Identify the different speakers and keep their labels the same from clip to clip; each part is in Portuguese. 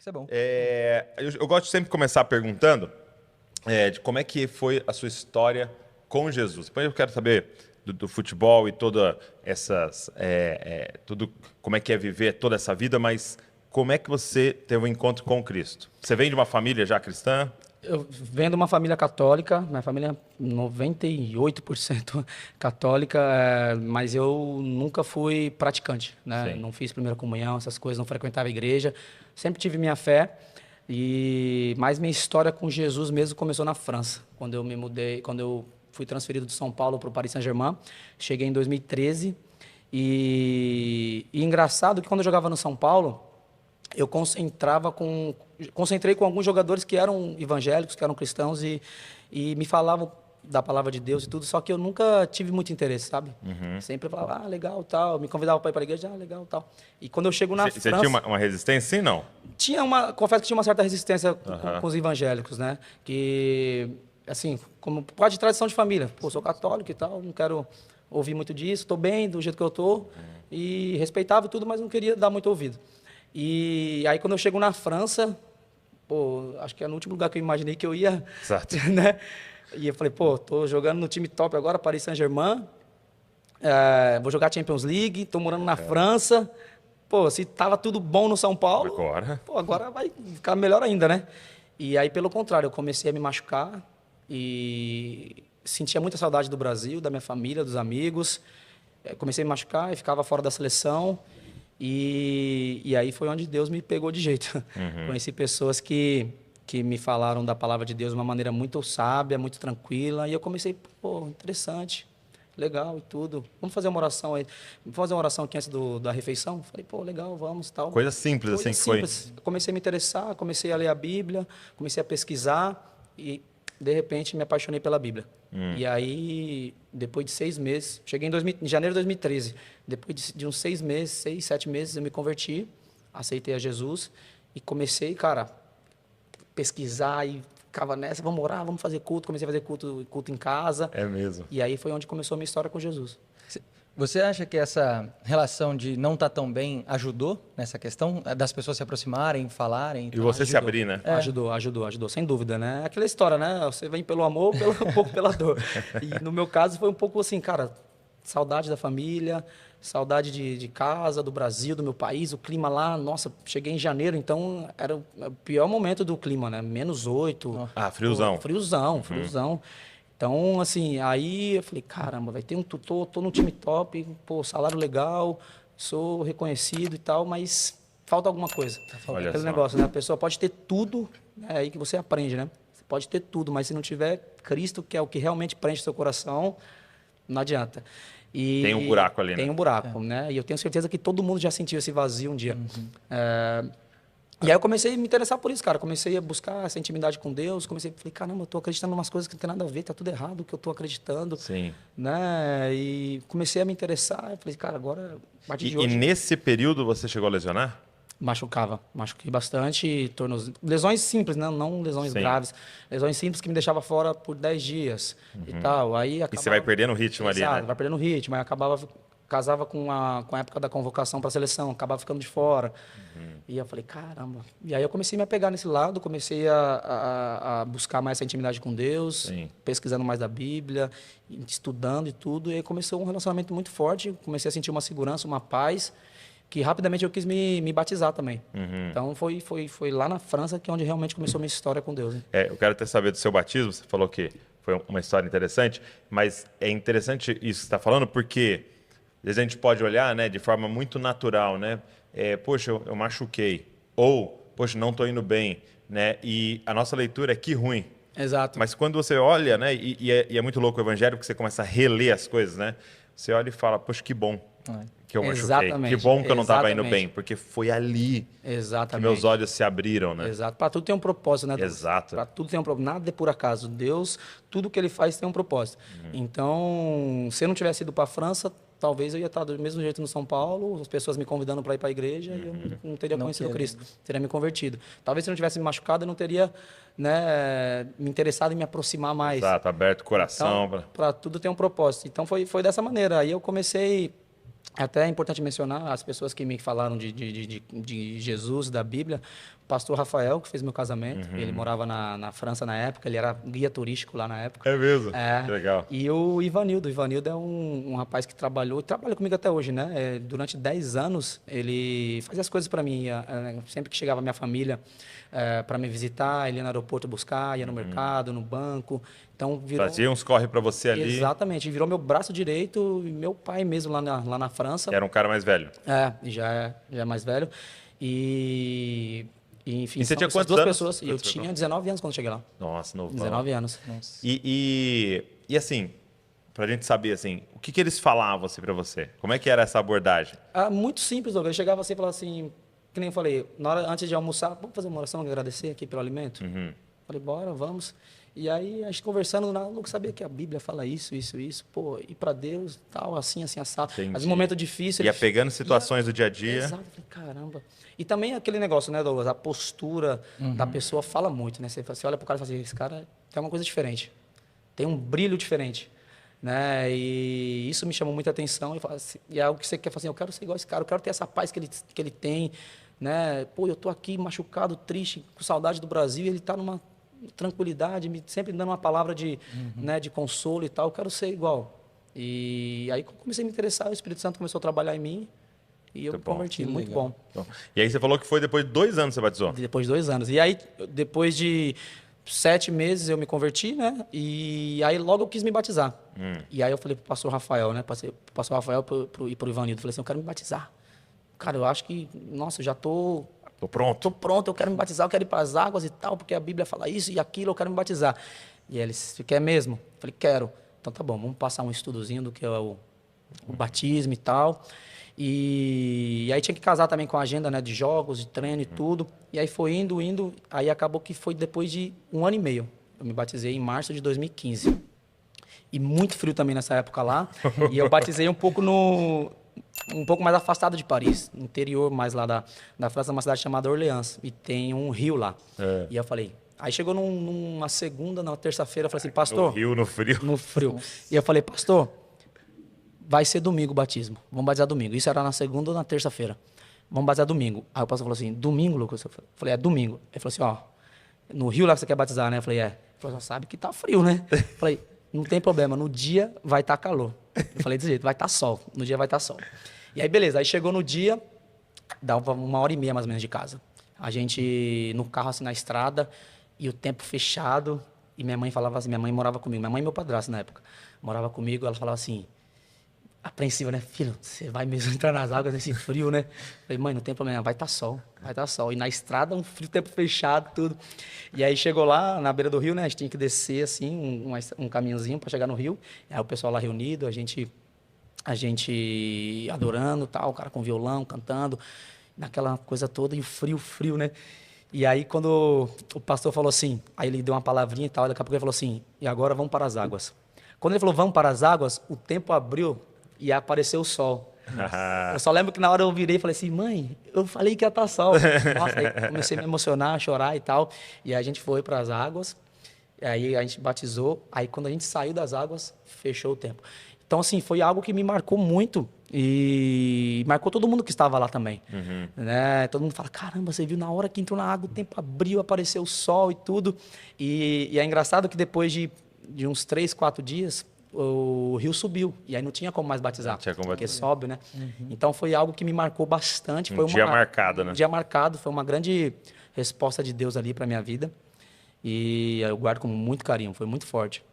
Speaker 1: Isso é bom.
Speaker 2: Eu gosto de sempre começar perguntando de como é que foi a sua história com Jesus. Depois eu quero saber do futebol e toda essas... tudo, como é que é viver toda essa vida, mas como é que você teve um encontro com Cristo? Você vem de uma família já cristã?
Speaker 3: Eu venho de uma família católica, minha família é 98% católica, mas eu nunca fui praticante, né?
Speaker 2: Sim.
Speaker 3: Não fiz primeira comunhão, essas coisas, não frequentava a igreja. Sempre tive minha fé, mas minha história com Jesus mesmo começou na França, quando eu me mudei, quando eu fui transferido de São Paulo para o Paris Saint-Germain. Cheguei em 2013 e engraçado que quando eu jogava no São Paulo, eu concentrei com alguns jogadores que eram evangélicos, que eram cristãos e me falavam da palavra de Deus e tudo, só que eu nunca tive muito interesse, sabe? Sempre falava, legal, tal, me convidava para ir para a igreja, legal, tal. E quando eu chego na
Speaker 2: Você
Speaker 3: França...
Speaker 2: tinha uma resistência? Sim, não?
Speaker 3: Confesso que tinha uma certa resistência com os evangélicos, né? Que, assim, como por causa de tradição de família, pô, sou católico e tal, não quero ouvir muito disso, estou bem do jeito que eu estou, e respeitava tudo, mas não queria dar muito ouvido. E aí, quando eu chego na França, pô, acho que é no último lugar que eu imaginei que eu ia,
Speaker 2: Exato.
Speaker 3: né? E eu falei, pô, tô jogando no time top agora, Paris Saint-Germain, vou jogar Champions League, tô morando na França, pô, se tava tudo bom no São Paulo, agora vai ficar melhor ainda, né? E aí, pelo contrário, eu comecei a me machucar e sentia muita saudade do Brasil, da minha família, dos amigos. Comecei a me machucar e ficava fora da seleção. E aí foi onde Deus me pegou de jeito. Conheci pessoas que me falaram da palavra de Deus de uma maneira muito sábia, muito tranquila. E eu comecei, pô, interessante, legal e tudo. Vamos fazer uma oração aí. Vamos fazer uma oração aqui antes da refeição? Falei, pô, legal, vamos, tal.
Speaker 2: Coisa simples,
Speaker 3: Coisa
Speaker 2: assim
Speaker 3: simples.
Speaker 2: que foi.
Speaker 3: Comecei a me interessar, comecei a ler a Bíblia, comecei a pesquisar e, de repente, me apaixonei pela Bíblia. E aí, depois de 6 meses, cheguei em janeiro de 2013, depois de uns 6 meses, 6, 7 meses, eu me converti, aceitei a Jesus e comecei, cara, pesquisar e ficava nessa, vamos orar, vamos fazer culto, comecei a fazer culto em casa.
Speaker 2: É mesmo.
Speaker 3: E aí foi onde começou a minha história com Jesus.
Speaker 1: Você acha que essa relação de não estar tão bem ajudou nessa questão das pessoas se aproximarem, falarem?
Speaker 2: E você se abrir, né?
Speaker 3: Ajudou, sem dúvida, né? Aquela história, né? Você vem pelo amor, um pouco pela dor. E no meu caso foi um pouco assim, cara, saudade da família, saudade de casa, do Brasil, do meu país, o clima lá, nossa, cheguei em janeiro, então era o pior momento do clima, né? -8.
Speaker 2: Friozão.
Speaker 3: Friozão. Então, assim, aí eu falei, caramba, vai ter um tutor, tô no time top, pô, salário legal, sou reconhecido e tal, mas falta alguma coisa.
Speaker 2: Olha
Speaker 3: Aquele
Speaker 2: só.
Speaker 3: negócio, né? A pessoa pode ter tudo, é aí que você aprende, né? Você pode ter tudo, mas se não tiver Cristo, que é o que realmente preenche seu coração, não adianta. E
Speaker 2: Tem um buraco ali, né?
Speaker 3: Tem um buraco, né? E eu tenho certeza que todo mundo já sentiu esse vazio um dia. E aí eu comecei a me interessar por isso, cara. Comecei a buscar essa intimidade com Deus. Falei, caramba, eu tô acreditando em umas coisas que não tem nada a ver, tá tudo errado o que eu tô acreditando.
Speaker 2: Sim.
Speaker 3: Né? E comecei a me interessar. Eu falei, cara, agora, a partir de hoje...
Speaker 2: E nesse período você chegou a lesionar?
Speaker 3: Machuquei bastante, lesões simples, né? Não lesões graves. Lesões simples que me deixava fora por 10 dias e tal. Aí acabava...
Speaker 2: E você vai perdendo o ritmo ali, né?
Speaker 3: Vai perdendo o ritmo. Aí casava com a época da convocação para a seleção, acabava ficando de fora. E eu falei, caramba. E aí eu comecei a me apegar nesse lado, comecei a buscar mais essa intimidade com Deus, pesquisando mais da Bíblia, estudando e tudo. E aí começou um relacionamento muito forte, comecei a sentir uma segurança, uma paz, que rapidamente eu quis me batizar também. Então foi lá na França que é onde realmente começou a minha história com Deus. Né?
Speaker 2: Eu quero até saber do seu batismo, você falou que foi uma história interessante, mas é interessante isso que você está falando, porque às vezes a gente pode olhar, né, de forma muito natural, né? Poxa, eu machuquei. Ou, poxa, não estou indo bem. Né? E a nossa leitura é que ruim.
Speaker 3: Exato.
Speaker 2: Mas quando você olha, né, e é muito louco o evangelho, porque você começa a reler as coisas, né? Você olha e fala, poxa, que bom que eu machuquei.
Speaker 3: Exatamente.
Speaker 2: Que bom que eu não estava indo bem, porque foi ali que meus olhos se abriram, né?
Speaker 3: Exato. Para tudo tem um propósito, né?
Speaker 2: Exato.
Speaker 3: Para tudo tem um propósito. Nada é por acaso. Deus, tudo que ele faz tem um propósito. Então, se eu não tivesse ido para a França, talvez eu ia estar do mesmo jeito no São Paulo, as pessoas me convidando para ir para a igreja e eu não teria conhecido Cristo, teria me convertido. Talvez se eu não tivesse me machucado, eu não teria, né, me interessado em me aproximar mais.
Speaker 2: Exato, aberto o coração.
Speaker 3: Então, para tudo tem um propósito. Então foi dessa maneira. Aí eu comecei Até é importante mencionar as pessoas que me falaram de Jesus, da Bíblia. O pastor Rafael, que fez meu casamento, ele morava na França na época, ele era guia turístico lá na época.
Speaker 2: É mesmo? Que legal.
Speaker 3: E o Ivanildo. O Ivanildo é um rapaz que trabalha comigo até hoje, né? Durante 10 anos, ele fazia as coisas para mim. Sempre que chegava a minha família para me visitar, ele ia no aeroporto buscar, ia no mercado, no banco. Então,
Speaker 2: Fazia uns corre para você ali.
Speaker 3: Exatamente, virou meu braço direito e meu pai mesmo lá na França.
Speaker 2: Era um cara mais velho.
Speaker 3: Já é mais velho. Enfim,
Speaker 2: e você tinha quantos
Speaker 3: duas
Speaker 2: anos?
Speaker 3: pessoas. Eu tinha 19 anos quando cheguei lá.
Speaker 2: Nossa, novão.
Speaker 3: 19 anos.
Speaker 1: Nossa.
Speaker 2: E assim, pra gente saber, assim, o que eles falavam assim, pra você? Como é que era essa abordagem?
Speaker 3: Muito simples, Douglas. Eu chegava assim e falava assim, que nem eu falei, antes de almoçar, vamos fazer uma oração, agradecer aqui pelo alimento? Falei, bora, vamos. E aí, a gente conversando, eu não sabia que a Bíblia fala isso, pô, ir para Deus, tal, assim, assado. Mas um momento difícil...
Speaker 2: Ia pegando situações do dia a dia.
Speaker 3: Exato, falei, caramba. E também aquele negócio, né, Douglas, a postura da pessoa fala muito, né? Você olha pro cara e fala assim, esse cara tem uma coisa diferente, tem um brilho diferente, né? E isso me chamou muita atenção e é algo que você quer fazer, eu quero ser igual a esse cara, eu quero ter essa paz que ele tem, né? Pô, eu tô aqui machucado, triste, com saudade do Brasil, e ele tá numa tranquilidade, sempre dando uma palavra né, de consolo e tal, eu quero ser igual. E aí comecei a me interessar, o Espírito Santo começou a trabalhar em mim e eu me converti, muito bom.
Speaker 2: E aí você falou que foi depois de 2 anos que você batizou?
Speaker 3: Depois de 2 anos. E aí, depois de 7 meses eu me converti, né? E aí logo eu quis me batizar. E aí eu falei pro pastor Rafael, né? Pro pastor Rafael e pro Ivanildo, falei assim, eu quero me batizar. Cara, eu acho que, nossa, eu já tô
Speaker 2: pronto.
Speaker 3: Tô pronto, eu quero me batizar, eu quero ir para as águas e tal, porque a Bíblia fala isso e aquilo, eu quero me batizar. E eles, você quer mesmo? Eu falei, quero. Então tá bom, vamos passar um estudozinho do que é o batismo e tal. E aí tinha que casar também com a agenda, né, de jogos, de treino e tudo. E aí foi indo, aí acabou que foi depois de 1 ano e meio. Eu me batizei em março de 2015. E muito frio também nessa época lá. E eu batizei um pouco mais afastado de Paris, no interior mais lá da França, uma cidade chamada Orleans, e tem um rio lá. E eu falei, aí chegou numa segunda, na terça-feira, eu falei assim, pastor...
Speaker 2: No rio, no frio.
Speaker 3: No frio. E eu falei, pastor, vai ser domingo o batismo, vamos batizar domingo. Isso era na segunda ou na terça-feira. Vamos batizar domingo. Aí o pastor falou assim, domingo, Lucas? Eu falei, é domingo. Ele falou assim, ó, no rio lá que você quer batizar, né? Eu falei, é. Ele falou, sabe que tá frio, né? Eu falei, não tem problema, no dia vai estar calor. Eu falei desse jeito, vai estar sol, no dia vai estar sol. E aí, beleza, aí chegou no dia, dava 1h30 mais ou menos de casa. A gente no carro, assim, na estrada, e o tempo fechado, e minha mãe falava assim, minha mãe morava comigo, minha mãe e meu padrasto na época, morava comigo, ela falava assim, apreensiva, né? Filho, você vai mesmo entrar nas águas nesse frio, né? Eu falei, mãe, não tem problema, vai estar sol. E na estrada, um frio, tempo fechado, tudo. E aí chegou lá, na beira do rio, né? A gente tinha que descer, assim, um caminhozinho para chegar no rio. Aí o pessoal lá reunido, a gente adorando, tal, o cara com violão, cantando, naquela coisa toda, e o frio, né? E aí, quando o pastor falou assim, aí ele deu uma palavrinha e tal, daqui a pouco ele falou assim, e agora vamos para as águas. Quando ele falou, vamos para as águas, o tempo abriu e apareceu o sol. Eu só lembro que na hora eu virei e falei assim, mãe, eu falei que ia estar sol. Nossa, aí comecei a me emocionar, a chorar e tal. E aí a gente foi para as águas, aí a gente batizou, aí quando a gente saiu das águas, fechou o tempo. Então, assim, foi algo que me marcou muito e marcou todo mundo que estava lá também. Né? Todo mundo fala, caramba, você viu na hora que entrou na água, o tempo abriu, apareceu o sol e tudo. E é engraçado que depois de uns 3, 4 dias, o rio subiu. E aí não tinha como mais batizar. Porque sobe, né? Então, foi algo que me marcou bastante. Foi
Speaker 2: dia marcado, né?
Speaker 3: Um dia marcado. Foi uma grande resposta de Deus ali para minha vida. E eu guardo com muito carinho. Foi muito forte.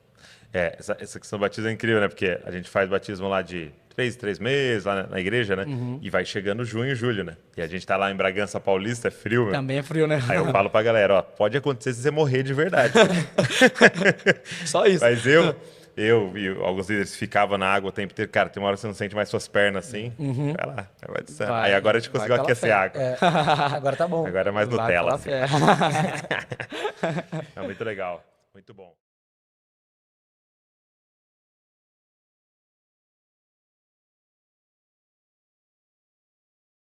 Speaker 2: Essa questão do batismo é incrível, né? Porque a gente faz batismo lá de 3 meses, lá na igreja, né? E vai chegando junho e julho, né? E a gente tá lá em Bragança Paulista, é frio, meu.
Speaker 3: Também é frio, né?
Speaker 2: Aí eu falo pra galera, ó, pode acontecer se você morrer de verdade.
Speaker 3: Só isso.
Speaker 2: Mas eu e alguns líderes ficavam na água o tempo inteiro. Cara, tem uma hora que você não sente mais suas pernas assim. Vai lá, vai batizando. Aí agora a gente conseguiu aquecer a água.
Speaker 3: Agora tá bom.
Speaker 2: Agora é mais Nutella. Assim.
Speaker 3: É
Speaker 2: muito legal, muito bom.